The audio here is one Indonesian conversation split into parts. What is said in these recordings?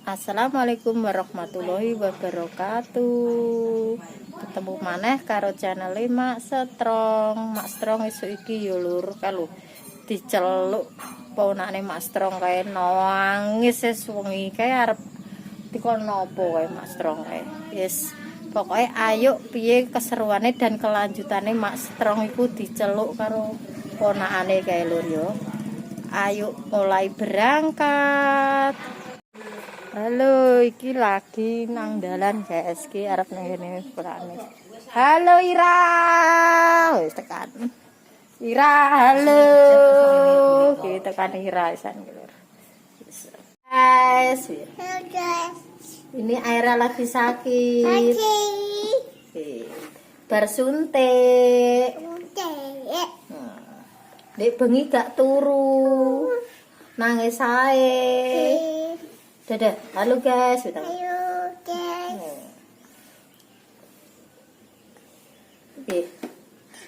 Assalamualaikum warahmatullahi wabarakatuh. Ketemu maneh karo channel Mak Strong. Mak Strong esuk iki yo lur kalau diceluk ponakne Mak Strong kae nangis wis wengi kae arep dikon nopo kae Mak Strong kae. Yes, pokoke ayo piye keseruane dan kelanjutane Mak Strong iku diceluk karo ponakane kae lur yo. Ayo mulai berangkat. Halo, iki lagi nang dalan guys, iki arep nang ngene sepurane. Halo Ira. Wis tekan. Ira, halo. Iki tekan Ira isan iki lur. Guys. Halo guys. Ini Aira lagi sakit. Sakit. Bar suntik. Suntik. Dek bengi gak turu. Nangis ae. Dadah, halo guys. Halo guys.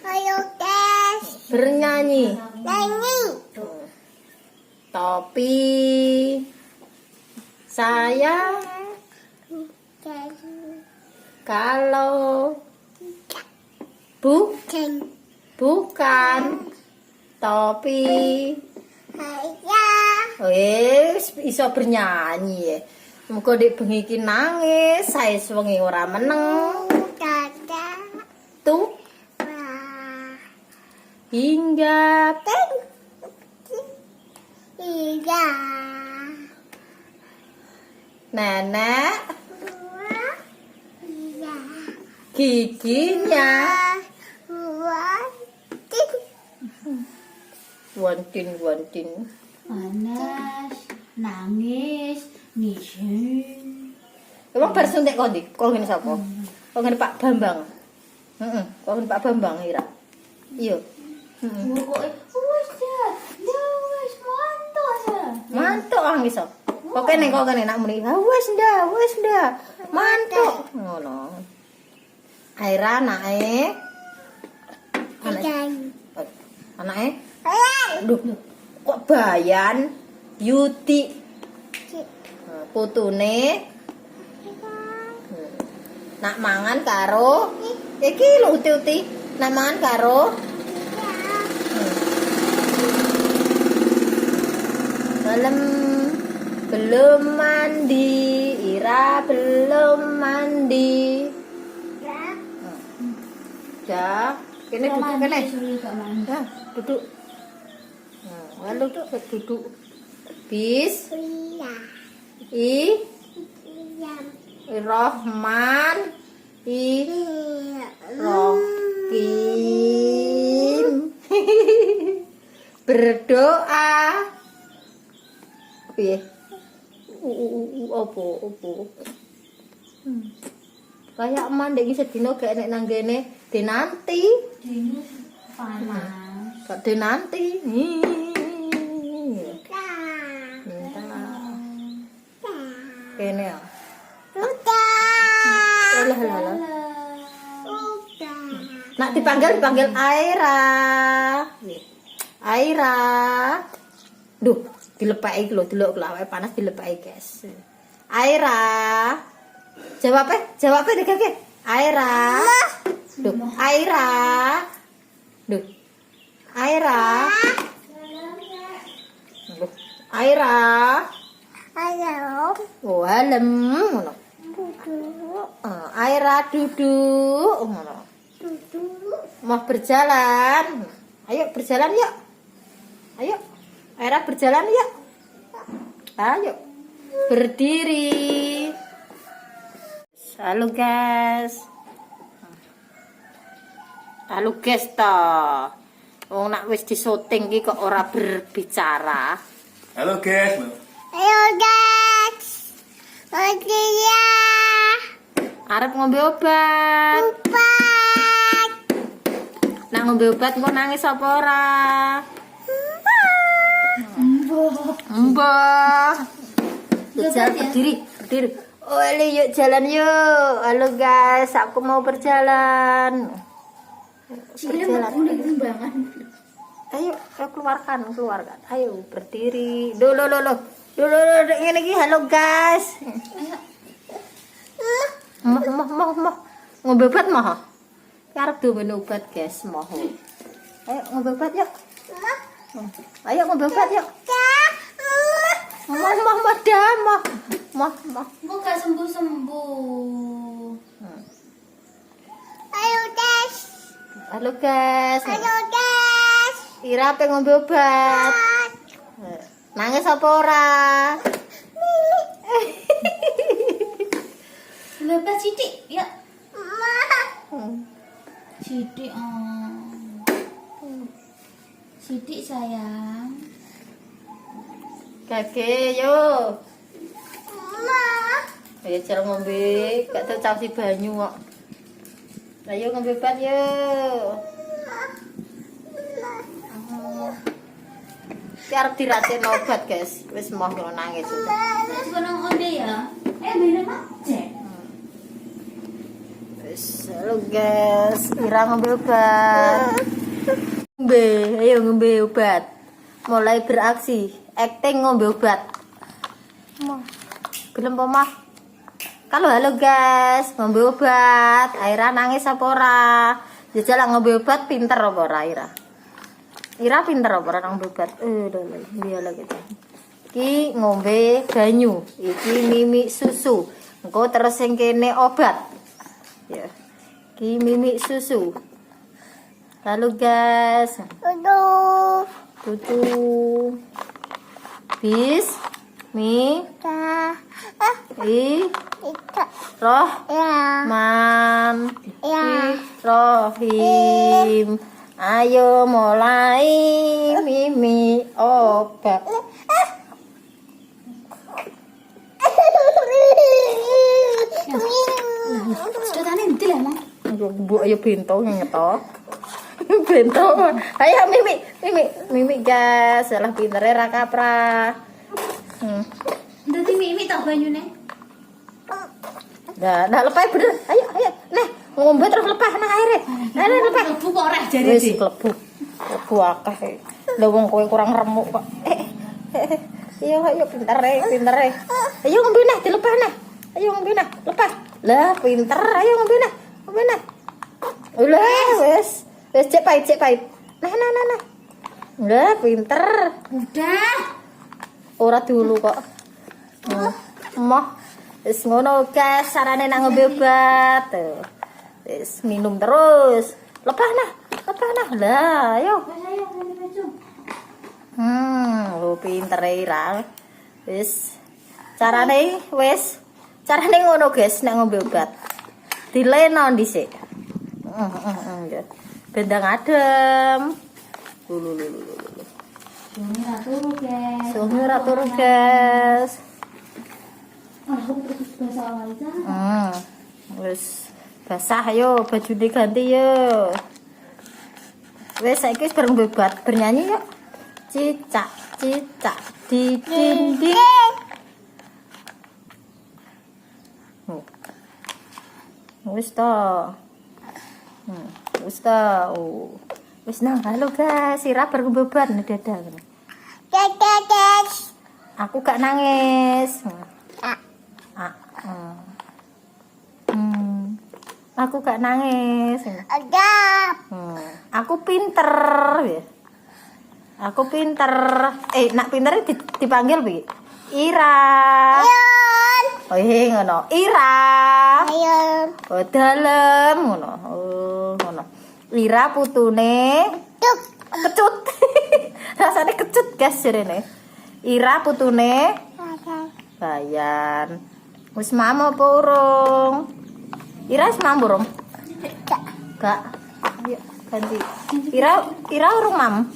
Halo guys. Bernyanyi. Nyanyi. Topi. Saya kalau bukan topi. Wis iso bernyanyi ya. Muga dik bengi iki nangis, sae wengi ora meneng. Tuh hingga nenek giginya wantin panas, nangis, ngising. emang bar suntik kok ndi? Kok ngene sapa? Kok ngene Pak Bambang? Heeh, kok ngene Pak Bambang Ira. Iya. Pokoke wis dah, wis mantos. Mantuk ah iso. Kok kene nak muni. Wis ndak. Mantuk. Ngono. Aira anake. Anake? Aduh, kok Bayan Yuti. Putune nak mangan karo iki lho uti-uti. Nak mangan karo belum mandi, Ira belum mandi. Ya, kene duduk kene. Ya, duduk. Lalu duduk. Bis. Rahman. Rohim. Berdoa. Piye? Opo. Kayak mandek iki sedina gak enek nang kene, dinanti. Dino panas. Kok dinanti. Kene ya. Lah. Nak dipanggil Aira. Aira. Duh, dilepaki iki lho, delok awake panas dilepaki, guys. Aira. Jawab dek. Aira. Duh, Aira. Duh. Aira. Duh. Aira. Halo. Oh, halem ngono. Aira duduk ngono. Mau berjalan. Ayo berjalan yuk. Ayo. Aira berjalan yuk. Ayo. Berdiri. Halo guys. Toh. Wong nak wis disyuting iki kok ora berbicara. Halo guys. Halo guys. Ya. Arep ngombe obat. Nak ngombe obat engko nangis apa ora? Mbah. Jalan berdiri. Oleh yuk jalan yuk. Halo guys, aku mau berjalan. Ayo keluarkan. Ayo berdiri. Loh. Ngene iki halo guys. Mah. Ngombe obat mah. Karep domen obat guys, mah. Ayo ngombe obat yuk. Ayo ngombe obat yuk. Mah. Kok gak sembuh-sembuh? Ayo guys. Halo guys. Ayo guys. Ira pengen ngombe obat. Nangis apa ora? Lepas sidik, ya. Ma. Sidik, sidik sayang. Kakek yo. Ma. Ayo cara ngombe, gak tau cawsi banyu kok. Ayo ngombe obat yo. Ki arep diratin obat, guys. Wis moh kok nangis udah. Terus gunung onde ya? Bener mak cek. Wis, halo guys, Ira ngombe obat. Ayo ngombe obat. Mulai beraksi, acting ngombe obat. Mah. Gelem apa mah? Halo guys, ngombe obat. Ira nangis apa ora? Jajal ngombe obat pinter apa ora Ira? Ira pinter apa ora ngombe obat? Dia lagi. Ki ngombe banyu, iki mimi susu. Engko terus sing kene obat. Ya. Ki mimi susu. Halo guys. Aduh. Tutu. Bis. Mi. Ta. I. Ika. Roh. Ya. Man. Ya. Rohim. Ayo mulai mimi obat. Sedotane endi lah, Mang? Bu ayo bento ngetok. Bento. Ayo mimi guys, salah pintere ra kapra. Dadi mimi tak banyune. Nah, lepas bener. Ayo. Nah, ngombe terus lepas nang aire. Nah, lepas. Lebu kok ora jare Wis iki. klebu. Klebu akeh. Lah wong kowe kurang remuk kok. Ayo pinter. Ayo ngombe nah, dilepas nah. Ayo ngombe nah, lepas. Lah pinter, ayo ngombe nah. Ulah wis cek pahit. Nah. Lah pinter. Udah. Ora dulu kok. Mah wis ngono guys, carane nak ngombe obat. Wis minum terus. Lepas nah. Lah, ayo. Ayo ganti baju. Pinter Ira. Wis carane ngono guys nek ngombe obat. Dileno dhisik. Bendang adem. Lulu. Suhu ora turu guys. Aku terus bahasa Walita. Wis basah yo, bajune ganti yo. Wis saiki wis bareng obat, bernyanyi yuk. Cicak di dinding. Wis to. Wis nang halo guys, Ira bareng obat dadah. Guys. Aku gak nangis. Aku gak nangis. Ada. Aku pinter. Nak pinter dipanggil piye? Ira. Ayon. Oh ngono. Ira. Ayon. Oh dalem ngono. Ngono. Ira putune Tuk. kecut. Rasane kecut guys jarene. Ira putune Bayan. Wis mam apa urung? Ira wis mam urung? Gak. Ayo ganti. Ira urung mam.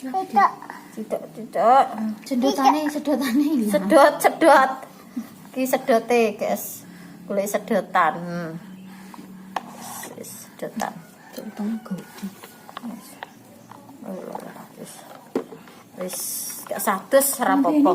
Udah. Tidak. Sedotane. Sedot. Ki sedote, guys. Golek sedotan. Sedotan. Utang gede. Wis gak satus ora apa-apa.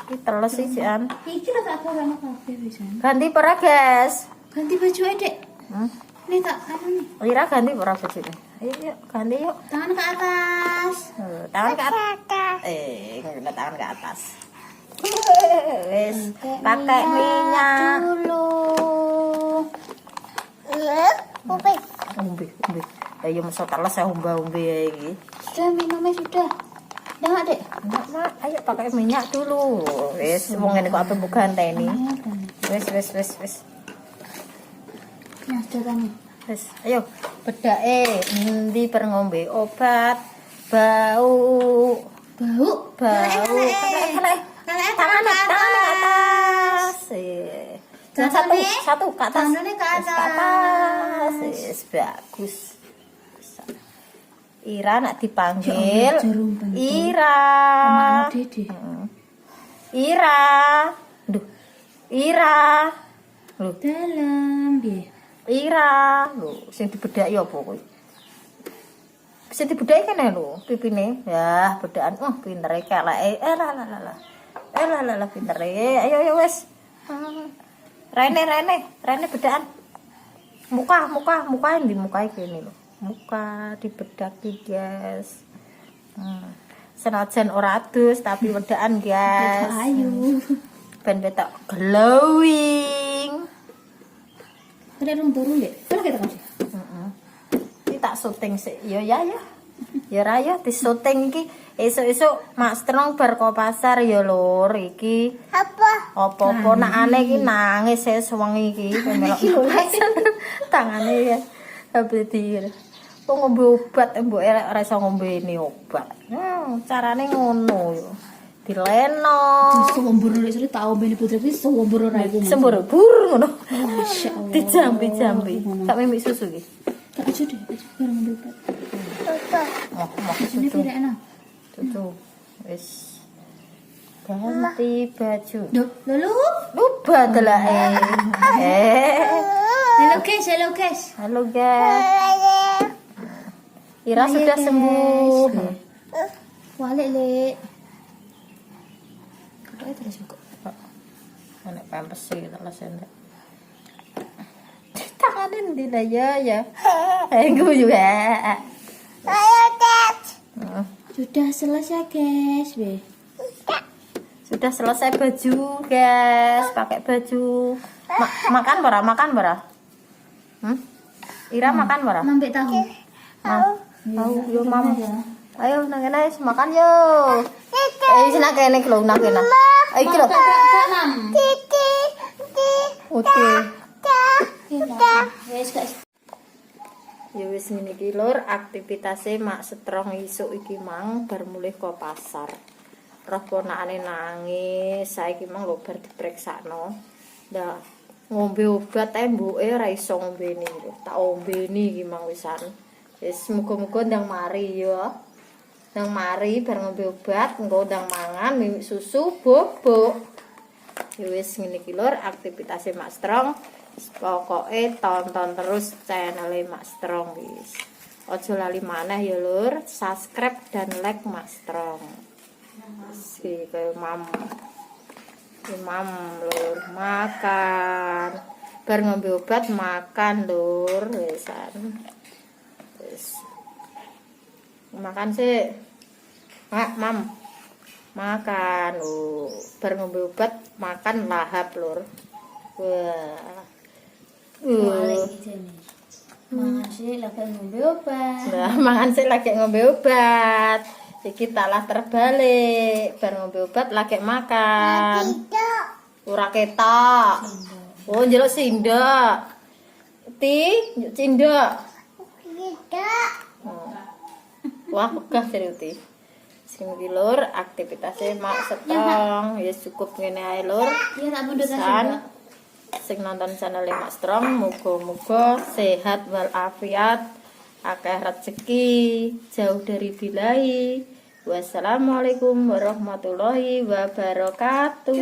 Iki teles iki an. Iki lho tak gawe kabeh pisan. Ganti pera, guys. Ganti baju ae, Dek. Nih tak anu nih. Ira ganti pera bojone. Ayo yuk, ganti yuk. Tangan ke atas. Tangan ke atas. Ngena tangan ke atas. Wes, pakai minyak dulu. umbi. Ayo mesti teles ya umba-umbi ya iki. Sudah minumnya sudah. Udah nggak, Dek? Mak, ayo pakai minyak dulu. Wes, wong ngene kok ape mbok ganteni. Wes. Nah, sudah tangan. Wes, ayo bedake endi per ngombe obat bau. Bau. Kelek. Tangan ke atas. Jangan satu ke atas. Tangannya ke Wes, atas. Wes, bagus. Ira nak dipanggil. Jarum pentul. Ira. Sama Dede. Ira. Duh. Ira. Loh, Dalam piye? Ira. Loh, sing dibedaki apa kowe? Sing dibedaki kene lho, pipine. Ya, bedakan. Pintere keleke. Lah, pintere. Ayo wes. Rene bedakan. Muka endi mukae kene lho. Muka dibedaki, guys. Senajan ora adus tapi wedakan, guys. Ayo. Ben betok glowing. Ada rung turun, Dek. Kalau kita kasih. Iki tak syuting sik. Ya. Ya ra ya di syuting iki. Esuk-esuk Mak Strong bar ke pasar ya lur iki. Apa-apa nak aneh iki nangis sewengi iki melok tangane ya. Abdi kok ngombe obat mbok ora iso ngombeni obat. Carane ngono yo. Dileno. Sembur lek sore tak ombeni putri iki sembur ora iki. Sembur bur ngono. Masyaallah. Dijambi. Tak mimik susu iki. Tak aja deh, biar ngambil obat. Ini Tutu. tidak enak. Tutu. Wis. Ganti baju. Lalu. Lupa delake. Halo guys. Halo guys. Ira sudah sembuh. Walik lek. Kok terus kok. Anak pampers sih teles enggak. Tanganin di ya. Gue juga. Sudah selesai guys, Be. Sudah selesai baju, guys. Pakai baju. Makan bara? Ira makan bara? Mambek tahu. Tahu yo mam. Ayo nang kene makan yo. Wis nang kene lho, nang kene. Ayo iki lho. Oke. Wes guys. Ya wis ngene iki lur, aktivitasé Mak Strong isuk iki mang bar mulih ke pasar. Roh ponakane nangis, saiki mang lho bar dipreksakno. Ndak ngombe obat ae mbuke ora iso ngombeni lho. Tak ombeni iki mang wisan. Wis muga-muga ndang mari ya. Ndang mari bar ngombe obat, engko ndang mangan mimik susu bobok. Ya wis ngene iki lur, aktivitasé Mak Strong. Pokoknya tonton terus channel Mak Strong guys. Ojo lali maneh ya lur, subscribe dan like Mak Strong. Si kayak mam lur makan. Bar ngombe obat makan lur, wisan. Wis. Makan sih. Mam. Makan lho. Bar ngombe obat makan lahap lur. Wah. Mangan sih lagi ngombe obat. Nah, mangan sih lagi ngombe obat. Iki talah terbalik. Bar ngombe obat lagi makan. Ora ketok. Oh, njeluk sindok. Njuk sindok. Wah, pegah serius. Sing iki lur, aktivitasé Mak Strong. Ya cukup ngene ae lur. Iya tak mundur San. Sing nonton channel Mak Strong muga-muga sehat walafiat, akeh rezeki, jauh dari bilai. Wassalamualaikum warahmatullahi wabarakatuh.